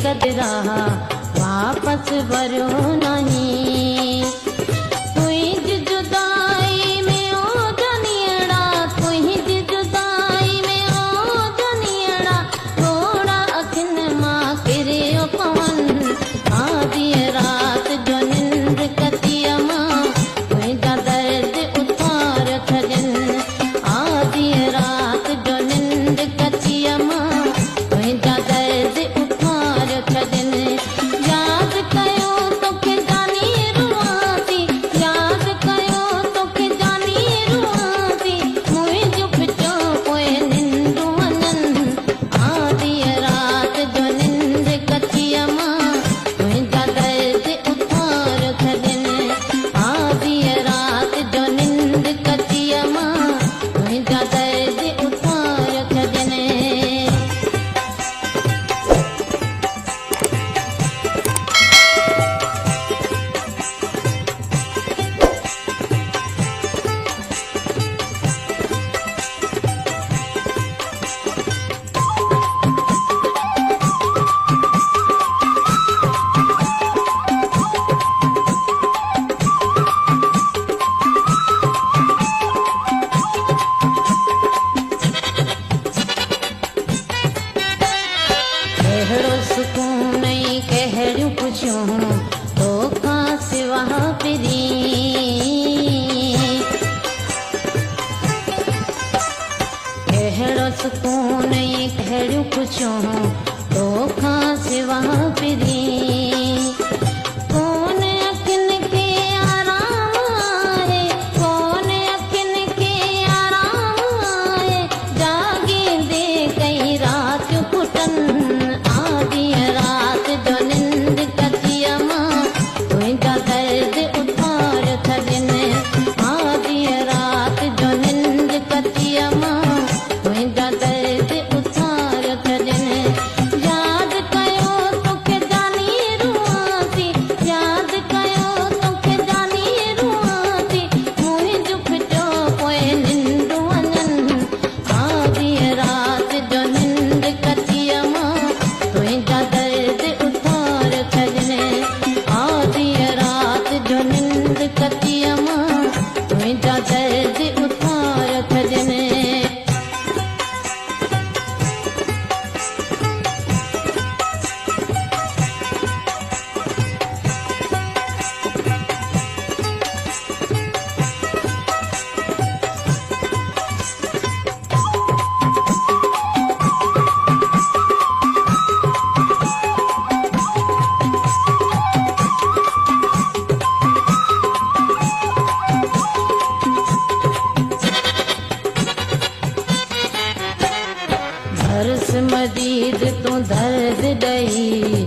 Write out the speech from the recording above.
कदरा वापस वरो नहीं। तुझ जुदाई में ओ जनियड़ा, तुझ जुदाई में ओ जनियड़ा, थोड़ा अखिन मां किरियो पवन। आधी रात जो निंद कतिया मां तुझा दर्द उतार थजन। आधी रात जो निंद कतिया मां तुझा दर्द उतार थजन। याद कयो तोखे जानी रुआसी, याद कयो तोखे जानी रुआसी, मुंहिंजो पिचो पोइ निंड वञनि। आधी रात जो निंद कतिया मां तुझा दर्द उतार थजन। आधी रात जो निंद कतिया मां तुझा दर्द उतार थजन। कहिड़ो सुकून ऐं कहिड़ियूं ख़ुशियूं तोखां सिवा पिरी। कहिड़ो सुकून ऐं कहिड़ियूं ख़ुशियूं तोखां सिवा पिरी। कोन अखियुनि खे आराम आहे, कोन अखियुनि खे आराम आहे, जाॻींदे कई रातियूं फुटनि। आधी रात जो निंद कतिया मां तुझा दर्द उतार थजन। आधी रात जो निंद कतिया मां तुझा दर्द उतार थजन। याद कयो तोखे जानी रुआसी, याद कयो तोखे जानी रुआसी, मुंहिंजो पिचो पोइ निंड वञनि। आधी रात जो निंद कतिया मां तुझा दर्द उतार थजन। आधी रात जो निंद कतिया मां तुझा दर्द उतार थजन। हर्ष मजीद तूं दर्द ॾई